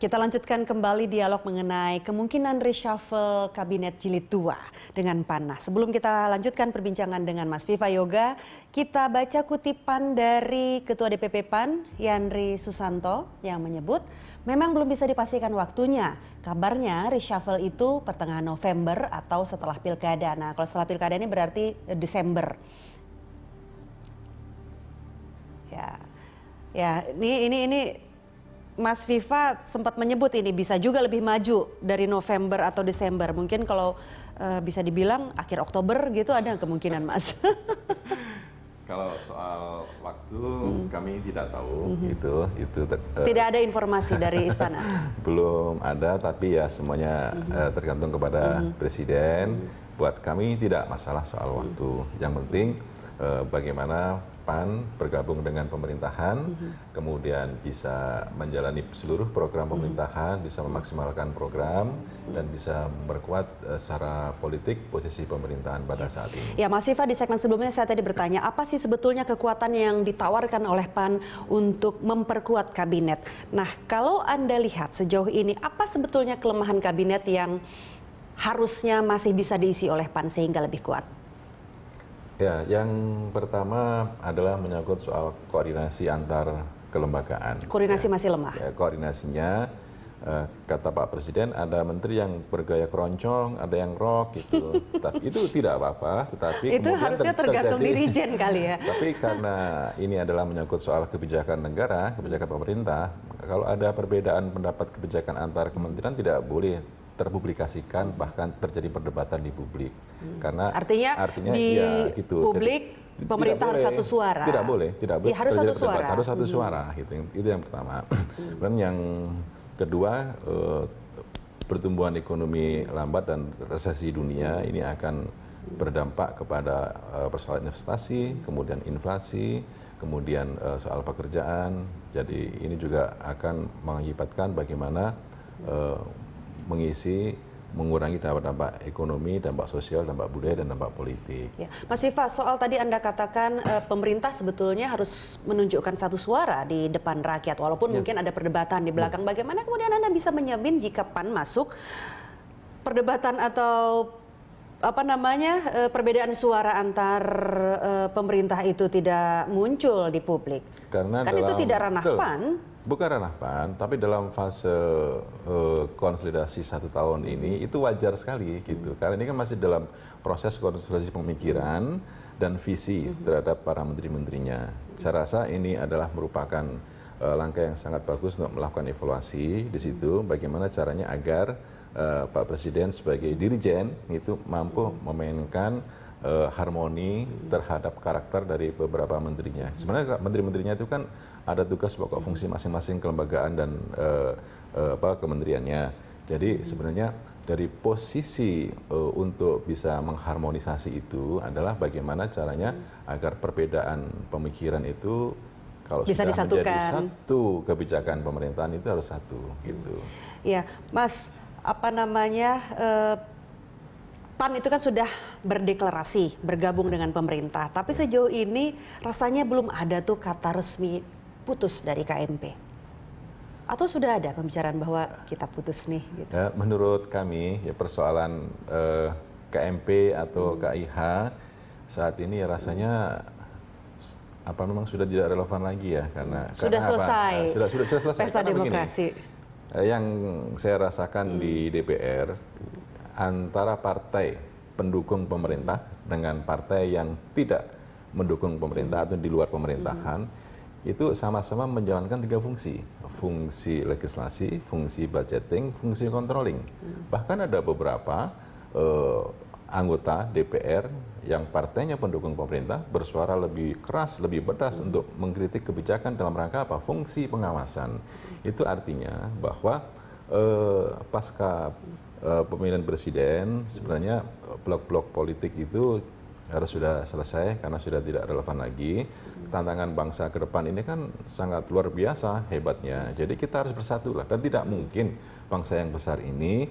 Kita lanjutkan kembali dialog mengenai kemungkinan reshuffle Kabinet Jilid 2 dengan PAN. Nah, sebelum kita lanjutkan perbincangan dengan Mas Viva Yoga, kita baca kutipan dari Ketua DPP PAN, Yandri Susanto, yang menyebut memang belum bisa dipastikan waktunya. Kabarnya reshuffle itu pertengahan November atau setelah Pilkada. Nah, kalau setelah Pilkada ini berarti Desember. Ya, ini Mas Viva sempat menyebut ini bisa juga lebih maju dari November atau Desember. Mungkin kalau bisa dibilang akhir Oktober gitu, ada kemungkinan, Mas? Kalau soal waktu kami tidak tahu. Tidak ada informasi dari istana. Belum ada, tapi ya semuanya tergantung kepada Presiden. Buat kami tidak masalah soal waktu. Yang penting bagaimana PAN bergabung dengan pemerintahan, kemudian bisa menjalani seluruh program pemerintahan, bisa memaksimalkan program, dan bisa memperkuat secara politik posisi pemerintahan pada saat ini. Ya, Mas Viva, di segmen sebelumnya saya tadi bertanya, apa sih sebetulnya kekuatan yang ditawarkan oleh PAN untuk memperkuat kabinet? Nah, kalau Anda lihat sejauh ini, apa sebetulnya kelemahan kabinet yang harusnya masih bisa diisi oleh PAN sehingga lebih kuat? Ya, yang pertama adalah menyangkut soal koordinasi antar kelembagaan. Koordinasi masih lemah. Ya, koordinasinya, kata Pak Presiden, ada menteri yang bergaya keroncong, ada yang rock gitu. Tapi itu tidak apa-apa. Tetapi itu harusnya tergantung dirijen kali ya. Tapi karena ini adalah menyangkut soal kebijakan negara, kebijakan pemerintah, kalau ada perbedaan pendapat kebijakan antar kementerian tidak boleh terpublikasikan, bahkan terjadi perdebatan di publik. Karena artinya di ya, gitu. publik jadi, pemerintah harus satu suara. Tidak boleh ya, harus satu suara. Harus satu suara, gitu. Itu yang pertama. Dan yang kedua, pertumbuhan ekonomi lambat dan resesi dunia ini akan berdampak kepada persoalan investasi, kemudian inflasi, kemudian soal pekerjaan. Jadi ini juga akan mengakibatkan bagaimana mengurangi dampak ekonomi, dampak sosial, dampak budaya, dan dampak politik. Ya. Mas Viva, soal tadi Anda katakan pemerintah sebetulnya harus menunjukkan satu suara di depan rakyat, walaupun mungkin ada perdebatan di belakang. Bagaimana kemudian Anda bisa menjamin jika PAN masuk, perdebatan atau perbedaan suara antar pemerintah itu tidak muncul di publik? Karena kan itu tidak ranah PAN. Bukan ranah PAN, tapi dalam fase konsolidasi 1 tahun ini itu wajar sekali gitu. Karena ini kan masih dalam proses konsolidasi pemikiran dan visi terhadap para menteri-menterinya. Saya rasa ini adalah merupakan langkah yang sangat bagus untuk melakukan evaluasi di situ. Bagaimana caranya agar Pak Presiden sebagai dirijen itu mampu memainkan harmoni terhadap karakter dari beberapa menterinya. Sebenarnya menteri-menterinya itu kan ada tugas pokok fungsi masing-masing kelembagaan dan kementeriannya. Jadi sebenarnya dari posisi untuk bisa mengharmonisasi itu adalah bagaimana caranya agar perbedaan pemikiran itu kalau bisa sudah disatukan. menjadi satu kebijakan pemerintahan itu harus satu gitu. Ya, Mas, PAN itu kan sudah berdeklarasi bergabung dengan pemerintah, tapi sejauh ini rasanya belum ada tuh kata resmi putus dari KMP. Atau sudah ada pembicaraan bahwa kita putus nih? Gitu. Ya, menurut kami ya persoalan KMP atau KIH saat ini ya rasanya memang sudah tidak relevan lagi ya karena selesai. Sudah selesai. Pesta demokrasi. Yang saya rasakan di DPR antara partai pendukung pemerintah dengan partai yang tidak mendukung pemerintah atau di luar pemerintahan itu sama-sama menjalankan 3 fungsi. Fungsi legislasi, fungsi budgeting, fungsi controlling. Bahkan ada beberapa anggota DPR yang partainya pendukung pemerintah bersuara lebih keras, lebih pedas untuk mengkritik kebijakan dalam rangka apa? Fungsi pengawasan. Itu artinya bahwa pasca pemilihan presiden sebenarnya blok-blok politik itu harus sudah selesai karena sudah tidak relevan lagi. Tantangan bangsa ke depan ini kan sangat luar biasa hebatnya. Jadi kita harus bersatu lah dan tidak mungkin bangsa yang besar ini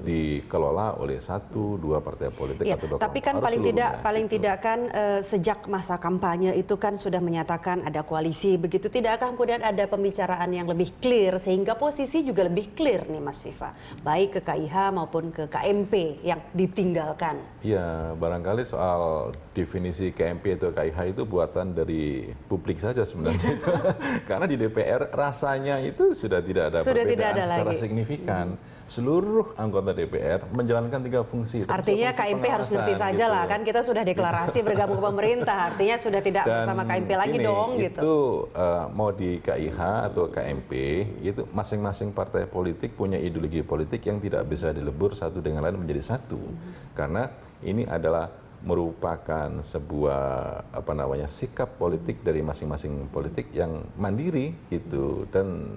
dikelola oleh 1-2 partai politik Ya, atau 2 tapi kan kelompok. Harus paling gitu. tidak kan sejak masa kampanye itu kan sudah menyatakan ada koalisi begitu. Tidakkah kemudian ada pembicaraan yang lebih clear sehingga posisi juga lebih clear nih Mas Viva, baik ke KIH maupun ke KMP yang ditinggalkan. Ya, barangkali soal definisi KMP atau KIH itu buatan dari publik saja sebenarnya. Karena di DPR rasanya itu sudah tidak ada Sudah perbedaan tidak ada secara lagi. signifikan. Seluruh anggota DPR menjalankan 3 fungsi. Artinya fungsi KMP harus pengawasan, ngerti saja lah, kan kita sudah deklarasi bergabung ke pemerintah, artinya sudah tidak Dan bersama KMP lagi ini, dong gitu. Itu mau di KIH atau KMP, itu masing-masing partai politik punya ideologi politik yang tidak bisa dilebur satu dengan lain menjadi satu. Karena ini adalah merupakan sebuah sikap politik dari masing-masing politik yang mandiri gitu dan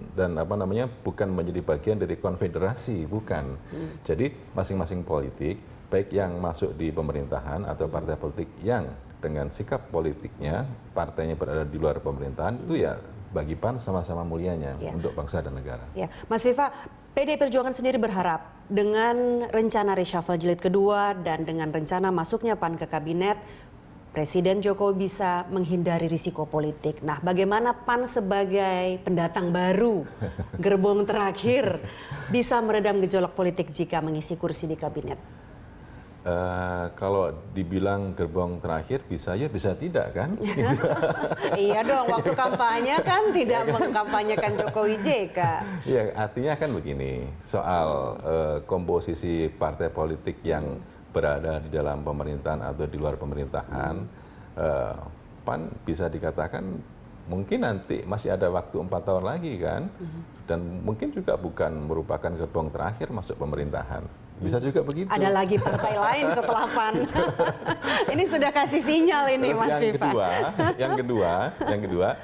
bukan menjadi bagian dari konfederasi, bukan. Jadi masing-masing politik baik yang masuk di pemerintahan atau partai politik yang dengan sikap politiknya partainya berada di luar pemerintahan itu ya bagi PAN sama-sama mulianya untuk bangsa dan negara. Ya, Mas Viva, PDI Perjuangan sendiri berharap dengan rencana reshuffle jilid kedua dan dengan rencana masuknya PAN ke kabinet, Presiden Jokowi bisa menghindari risiko politik. Nah, bagaimana PAN sebagai pendatang baru, gerbong terakhir, bisa meredam gejolak politik jika mengisi kursi di kabinet? Kalau dibilang gerbong terakhir bisa ya bisa tidak kan? Iya dong, waktu kampanye kan tidak mengkampanyekan Jokowi JK. Ya artinya kan begini, soal komposisi partai politik yang berada di dalam pemerintahan atau di luar pemerintahan, PAN bisa dikatakan mungkin nanti masih ada waktu 4 tahun lagi kan, dan mungkin juga bukan merupakan gerbong terakhir masuk pemerintahan. Bisa juga begitu. Ada lagi partai lain setelah PAN. Ini sudah kasih sinyal ini, Terus Mas Viva. yang kedua,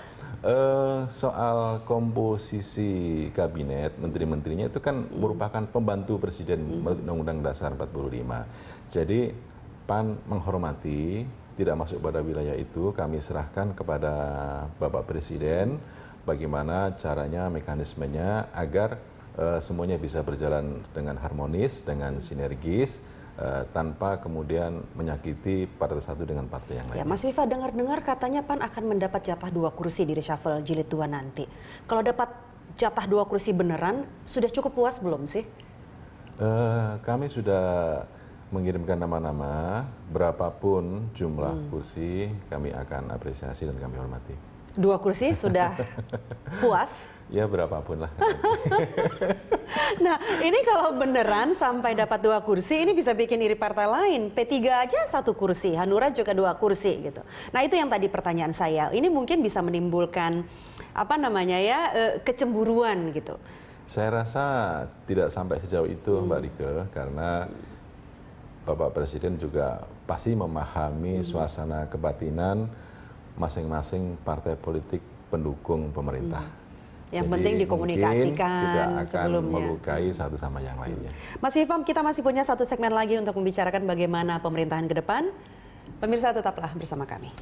soal komposisi kabinet, menteri-menterinya itu kan merupakan pembantu presiden Undang-Undang Dasar 45. Jadi PAN menghormati, tidak masuk pada wilayah itu, kami serahkan kepada Bapak Presiden bagaimana caranya, mekanismenya agar semuanya bisa berjalan dengan harmonis, dengan sinergis, tanpa kemudian menyakiti partai satu dengan partai yang lain. Ya, Mas Viva, dengar-dengar katanya PAN akan mendapat jatah 2 kursi di reshuffle jilid 2 nanti. Kalau dapat jatah 2 kursi beneran, sudah cukup puas belum sih? Kami sudah mengirimkan nama-nama, berapapun jumlah kursi, kami akan apresiasi dan kami hormati. 2 kursi sudah puas? Ya berapapun lah. Nah, ini kalau beneran sampai dapat 2 kursi, ini bisa bikin iri partai lain. P3 aja 1 kursi, Hanura juga 2 kursi gitu. Nah, itu yang tadi pertanyaan saya. Ini mungkin bisa menimbulkan kecemburuan gitu. Saya rasa tidak sampai sejauh itu Mbak Rike, karena Bapak Presiden juga pasti memahami suasana kebatinan masing-masing partai politik pendukung pemerintah. Yang Jadi penting dikomunikasikan tidak akan sebelumnya. melukai satu sama yang lainnya. Mas Viva, kita masih punya 1 segmen lagi untuk membicarakan bagaimana pemerintahan ke depan. Pemirsa, tetaplah bersama kami.